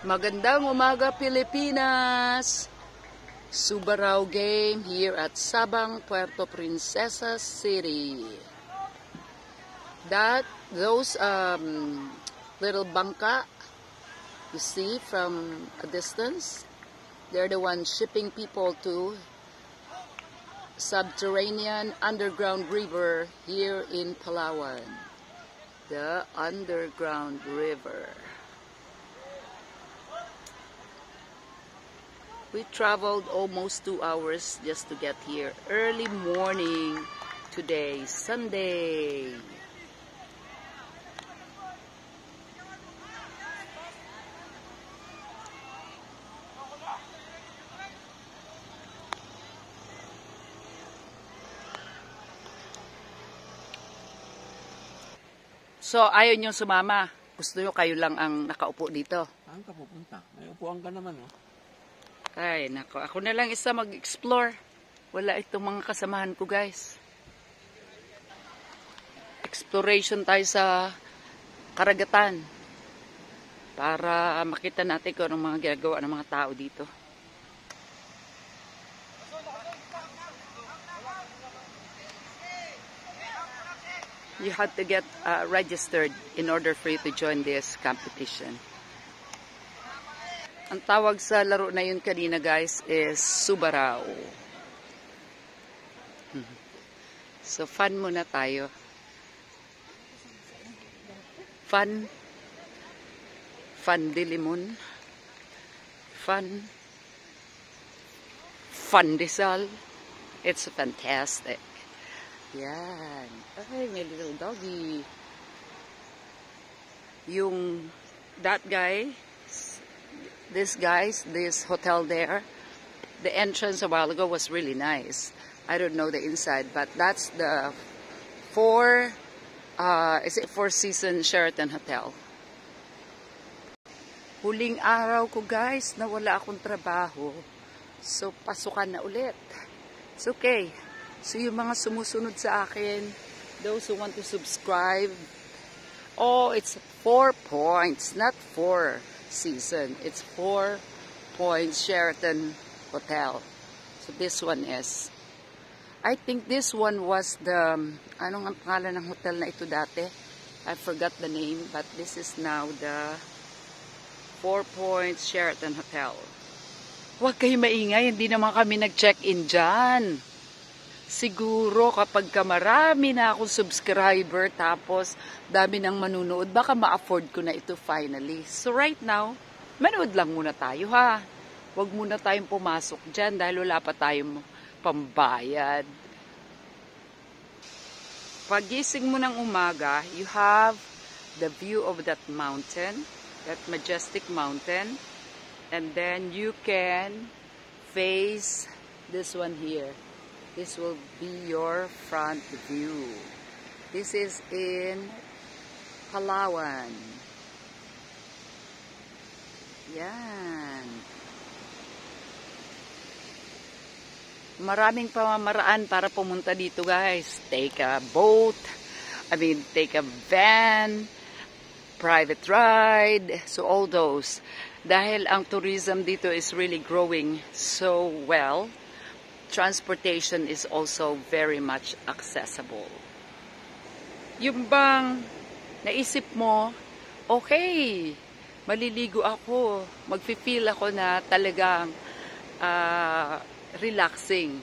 Magandang umaga, Pilipinas! Subarao game here at Sabang, Puerto Princesa City. Those little bangka you see from a distance, they're the ones shipping people to subterranean underground river here in Palawan. The underground river. We traveled almost 2 hours just to get here. Early morning today, Sunday. So, ayaw nyo sumama. Gusto nyo kayo lang ang nakaupo dito. Saan ka pupunta? May upuan ka naman, oh. Ay, nako. Ako na lang isa mag-explore. Wala itong mga kasamahan ko, guys. Exploration tayo sa karagatan. Para makita natin kung anong mga ginagawa ng mga tao dito. You have to get registered in order for you to join this competition. Ang tawag sa laro na yun kanina, guys, is Subarao. So, fun muna tayo. Fun. Fun de limon. Fun. Fun de sal. It's fantastic. Yan. Ay, may little doggy. This hotel there, the entrance a while ago was really nice. I don't know the inside, but that's the Four Seasons Sheraton Hotel. Huling araw ko, guys, na wala akong trabaho. So, pasukan na ulit. It's okay. So, yung mga sumusunod sa akin, those who want to subscribe, oh, it's 4 points, not 4 season. It's 4 points Sheraton Hotel. So, this one is, I think this one was the, anong ang pangalan ng hotel na ito dati? I forgot the name, but this is now the 4 points Sheraton Hotel. Huwag kayo maingay, hindi naman kami nag-check-in dyan. Siguro kapag marami na akong subscriber tapos dami nang manunood, baka ma-afford ko na ito finally. So right now, manood lang muna tayo, ha. Huwag muna tayong pumasok dyan dahil wala pa tayong pambayad. Pagising mo ng umaga, you have the view of that mountain, that majestic mountain, and then you can face this one here. This will be your front view. This is in Palawan. Yan. Maraming pamamaraan para pumunta dito, guys. Take a boat. Take a van. Private ride. So all those. Dahil ang tourism dito is really growing so well. Transportation is also very much accessible. Yung bang naisip mo, okay, maliligo ako, magfi-feel ako na talagang relaxing.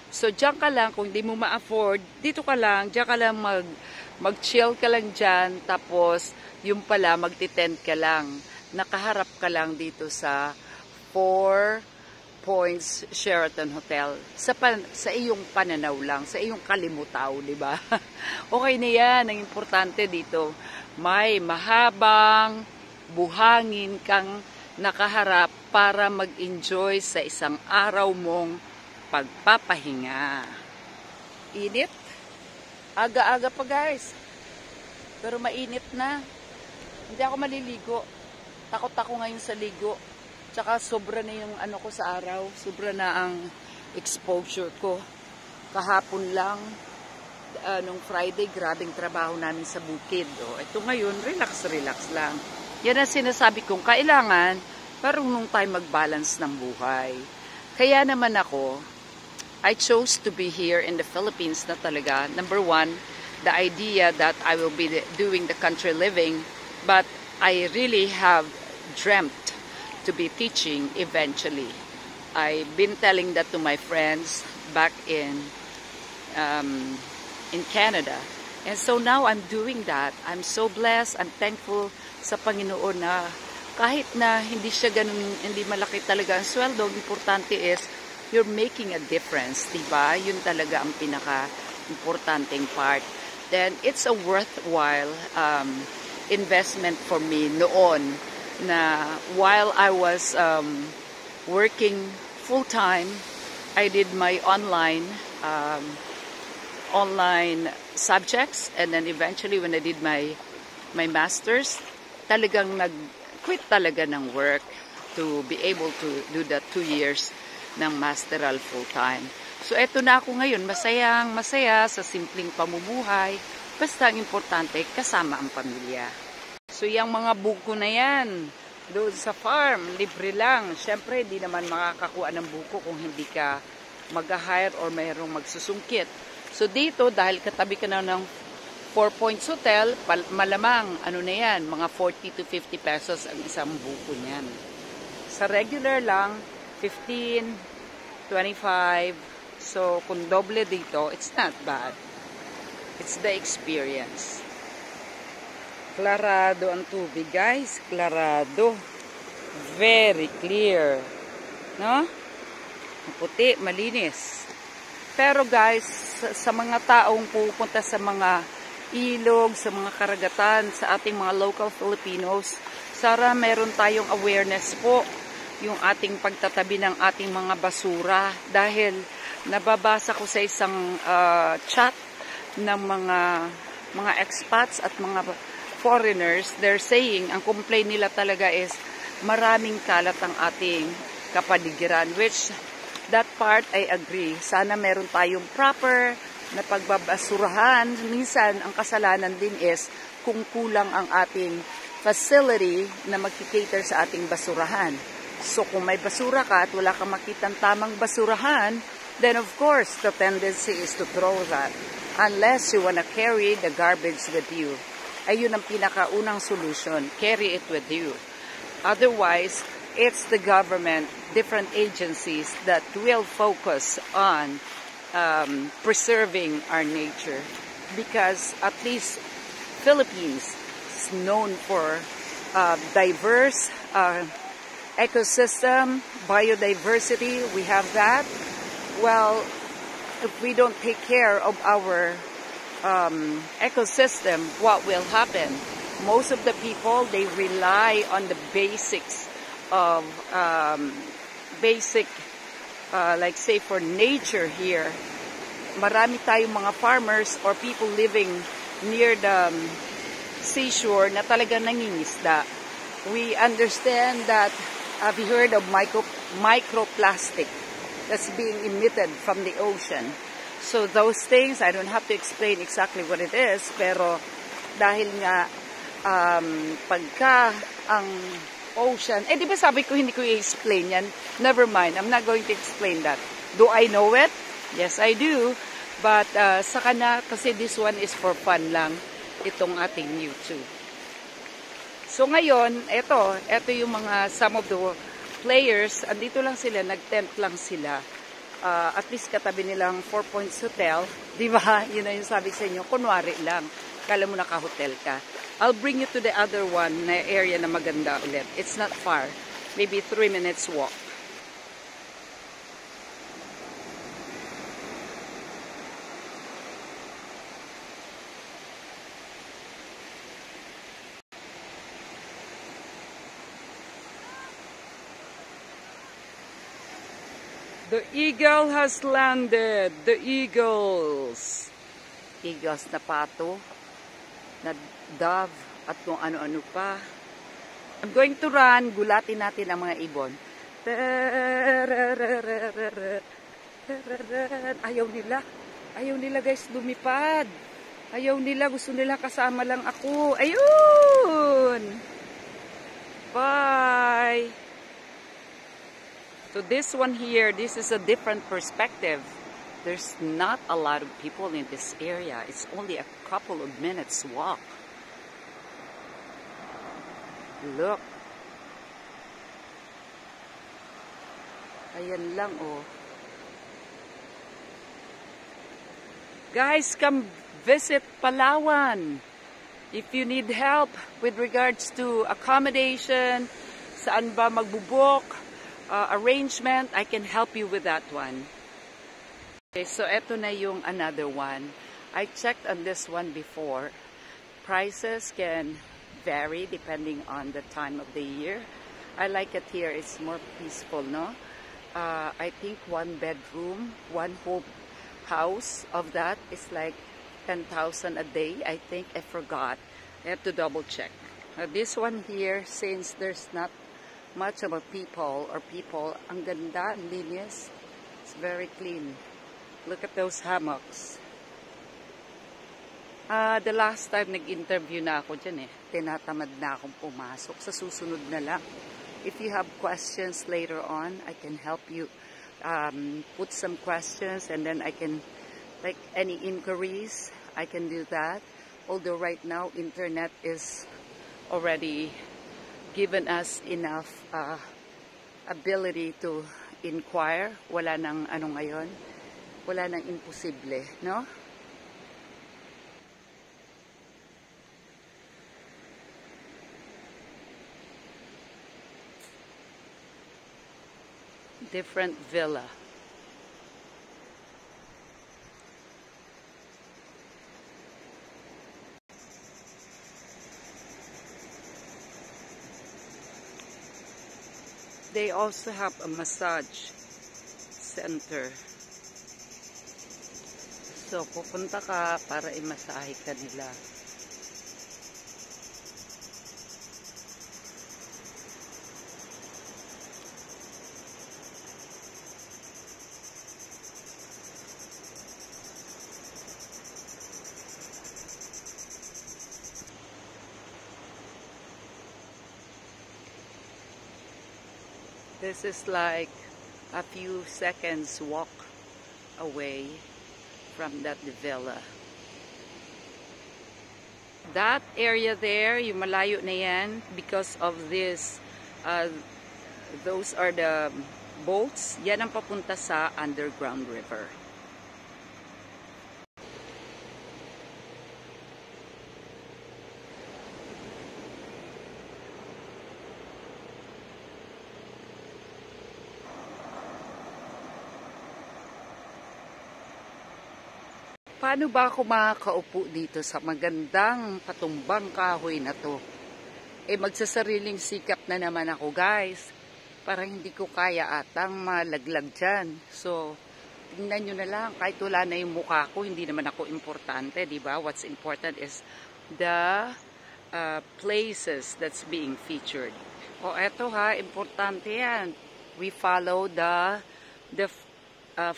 So, diyan ka lang, kung di mo ma-afford, dito ka lang, diyan ka lang mag-chill ka lang diyan, tapos yung pala, magti-tent ka lang. Nakaharap ka lang dito sa 4 Points Sheraton Hotel. Sa iyong pananaw lang, sa iyong kalimutaw, di ba? Okay na yan. Ang importante dito, may mahabang buhangin kang nakaharap para mag-enjoy sa isang araw mong pagpapahinga. Init. Aga-aga pa, guys. Pero mainit na. Hindi ako maliligo. Takot ako ngayon sa ligo. Tsaka sobra na yung ano ko sa araw. Sobra na ang exposure ko. Kahapon lang, nung Friday, grabing trabaho namin sa bukid. Ito ngayon, relax lang. Yan ang sinasabi kong kailangan marunong tayo mag-balance ng buhay. Kaya naman ako, I chose to be here in the Philippines na talaga. Number one, the idea that I will be doing the country living, but I really have dreamt to be teaching eventually. I've been telling that to my friends back in Canada. And so now I'm doing that. I'm so blessed. I'm thankful sa Panginoon na kahit na hindi siya ganun, hindi malaki talaga ang sweldo, ang importante is you're making a difference, diba? Yun talaga ang pinaka-importanting part. Then it's a worthwhile investment for me noon na while I was working full-time, I did my online subjects, and then eventually when I did my master's, talagang nag-quit talaga ng work to be able to do that 2 years ng masteral full-time. So eto na ako ngayon, masaya sa simpleng pamumuhay, basta ang importante kasama ang pamilya. So yung mga buko na yan, doon sa farm, libre lang. Siyempre, di naman makakakuha ng buko kung hindi ka mag-hire or mayroong magsusungkit. So dito, dahil katabi ka na ng 4 Points Hotel, malamang, ano na yan, mga 40 to 50 pesos ang isang buko niyan. Sa regular lang, 15, 25. So, kung doble dito, it's not bad. It's the experience. Klarado ang tubig, guys. Klarado. Very clear. No? Puti, malinis. Pero guys, sa mga taong pupunta sa mga ilog, sa mga karagatan, sa ating mga local Filipinos, sana meron tayong awareness po yung ating pagtatabi ng ating mga basura. Dahil nababasa ko sa isang chat ng mga expats at mga foreigners, they're saying, ang complaint nila talaga is maraming kalat ang ating kapaligiran, which that part I agree. Sana meron tayong proper na pagbabasurahan. Minsan, ang kasalanan din is kung kulang ang ating facility na magkikater sa ating basurahan. So, kung may basura ka at wala kang makitang tamang basurahan, then of course, the tendency is to throw that. Unless you wanna carry the garbage with you. Ayun ang pinakaunang solution. Carry it with you. Otherwise, it's the government, different agencies that will focus on preserving our nature. Because at least Philippines is known for diverse ecosystem, biodiversity. We have that. Well, if we don't take care of our ecosystem, what will happen? Most of the people, they rely on the basics of like say for nature here. Marami tayong mga farmers or people living near the seashore na talaga nangingisda. We understand that, have you heard of microplastic that's being emitted from the ocean? So those things, I don't have to explain exactly what it is, pero dahil nga pagka ang ocean, di ba sabi ko hindi ko i-explain yan? Never mind, I'm not going to explain that. Do I know it? Yes, I do. But saka na, kasi this one is for fun lang, itong ating YouTube. So ngayon, ito yung mga, some of the players, andito lang sila, nag-tent lang sila. At least katabi nilang 4 Points Hotel, di ba? Yun na yung sabi sa inyo, kunwari lang, kala mo naka-hotel ka. I'll bring you to the other one na area na maganda ulit. It's not far, maybe 3 minutes walk. The eagle has landed. The eagles. Eagles na pato, na dove, at kung ano-ano pa. I'm going to run. Gulatin natin ang mga ibon. Ayaw nila. Ayaw nila guys lumipad. Ayaw nila. Gusto nila kasama lang ako. Ayun! Bye! So this one here, this is a different perspective. There's not a lot of people in this area. It's only a couple of minutes walk. Look. Ayan lang, oh. Guys, come visit Palawan. If you need help with regards to accommodation, saan ba magbubuk, arrangement, I can help you with that one. Okay, so eto na yung another one. I checked on this one before. Prices can vary depending on the time of the year. I like it here. It's more peaceful, no? I think 1 bedroom, 1 whole house of that is like 10,000 a day. I think I forgot. I have to double check. This one here, since there's not much of a people, ang ganda, ang linis. It's very clean. Look at those hammocks. The last time nag-interview na ako dyan tinatamad na akong pumasok. Sa susunod na lang. If you have questions later on, I can help you put some questions, and then I can, like any inquiries, I can do that. Although right now, internet is already given us enough ability to inquire. Wala nang ano ngayon, wala nang imposible, no? Different villa. They also have a massage center. So, pupunta ka para imasahe ka nila. This is like a few seconds walk away from that villa. That area there, yung malayo na yan, because of this, those are the boats. Yan ang papunta sa underground river. Paano ba ako makakaupo dito sa magandang patumbang kahoy na to? Magsasariling sikap na naman ako, guys. Parang hindi ko kaya atang malaglag dyan. So, tingnan nyo na lang. Kahit wala na yung mukha ko, hindi naman ako importante, di ba? What's important is the places that's being featured. O, eto ha, importante yan. We follow the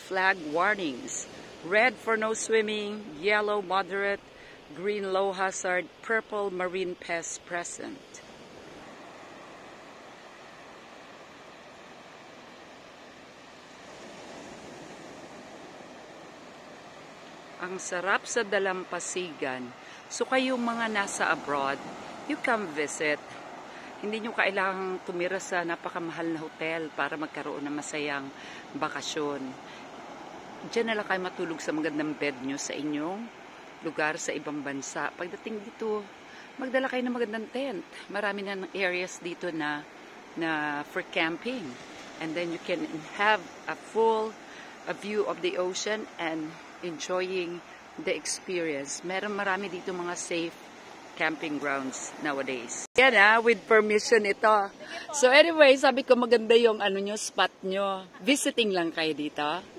flag warnings. Red for no swimming, yellow moderate, green low hazard, purple marine pest present. Ang sarap sa dalampasigan. So kayong mga nasa abroad, you come visit. Hindi nyo kailangang tumira sa napakamahal na hotel para magkaroon ng masayang bakasyon. Diyan na lang kayo matulog sa magandang bed nyo sa inyong lugar sa ibang bansa. Pagdating dito, magdala kayo ng magandang tent. Marami na areas dito na for camping. And then you can have a full view of the ocean and enjoying the experience. Marami dito mga safe camping grounds nowadays. Yan with permission ito. So anyway, sabi ko maganda yung spot nyo. Visiting lang kayo dito.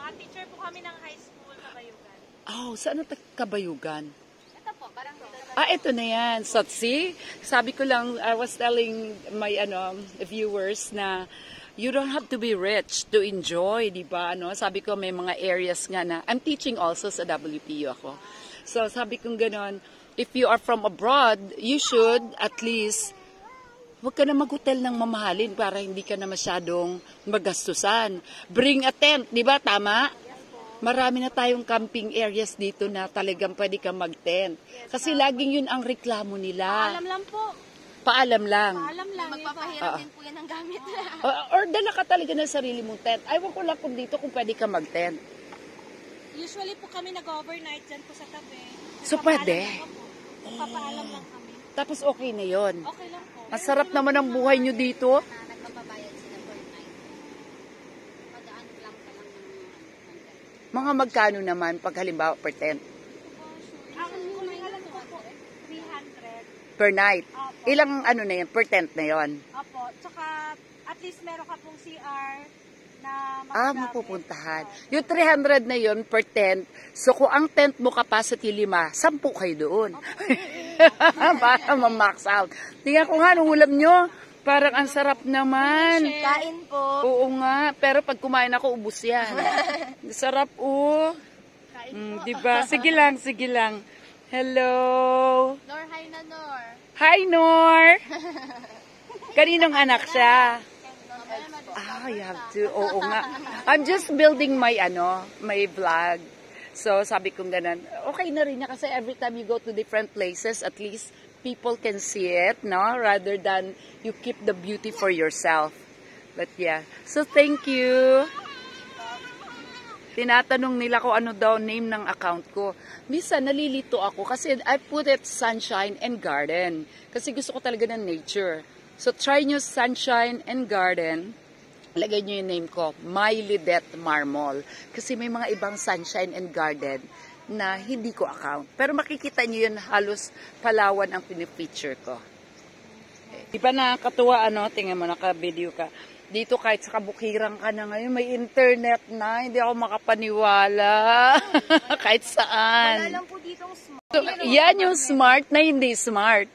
Teacher po kami ng high school sa Bayugan. Oh, saan Kabayugan? Ito po, parang ito na yan. So, see? Sabi ko lang, I was telling my viewers na you don't have to be rich to enjoy, di ba? Sabi ko may mga areas nga na, I'm teaching also sa WPU ako. So, sabi kong ganon, if you are from abroad, you should at least Huwag ka na mag-hotel ng mamahalin para hindi ka na masyadong magastusan. Bring a tent, di ba? Tama? Marami na tayong camping areas dito na talagang pwede kang mag-tent. Kasi laging yun ang reklamo nila. Alam lang po. Paalam lang. Alam lang. Magpapahirap din po yan ng gamit. Or dala ka talaga ng sarili mong tent. Aywan ko lang kung dito kung pwede ka mag-tent. Usually po kami nag-overnight dyan po sa tabi. So, pwede? Papaalam lang kami. Tapos okay na yon. Okay lang po. Masarap naman ang buhay nyo dito. Na nagpapabayad sila per night. Padaan lang pa lang ng Mga magkano naman pag halimbawa per tent? Ang huling alam ko po, 300. Per night? Opo. Ilang ano na yan? Per tent na yon? Opo. Tsaka, at least meron ka pong CR na Mapupuntahan. Yung 300 na yon per tent. So kung ang tent mo capacity 5, 10 kayo doon. Para ma-max out. Tingnan ko nga, nung ulam nyo, parang ang sarap naman. Kain po. Oo nga, pero pag kumain ako, ubus yan. Sarap, oh. Diba? Sige lang, sige lang. Hello. Nor, hi na Nor. Hi, Nor. Kaninong anak siya? You have to. Oo nga. I'm just building my, my vlog. So, sabi kong ganun, okay na rin niya kasi every time you go to different places, at least people can see it, no? Rather than you keep the beauty for yourself. But yeah. So, thank you. Tinatanong nila ko ano daw name ng account ko. Minsan, nalilito ako kasi I put it Sunshine and Garden. Kasi gusto ko talaga ng nature. So, try nyo Sunshine and Garden. Lagay nyo yung name ko, Mylidet Marmol. Kasi may mga ibang Sunshine and Garden na hindi ko account. Pero makikita nyo yun, halos Palawan ang pinipicture ko. Okay. Diba nakakatuwa, tingnan mo, naka-video ka. Dito kahit sa kabukirang ka na ngayon, may internet na, hindi ako makapaniwala. Kahit saan. Wala lang po ditong smart. So, yan yung smart na hindi smart.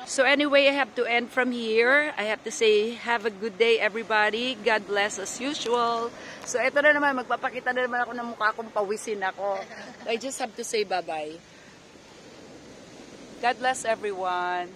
So anyway, I have to end from here. I have to say, have a good day everybody. God bless as usual. So ito na naman, magpapakita na naman ako ng mukha kong pawisin ako. I just have to say bye-bye. God bless everyone.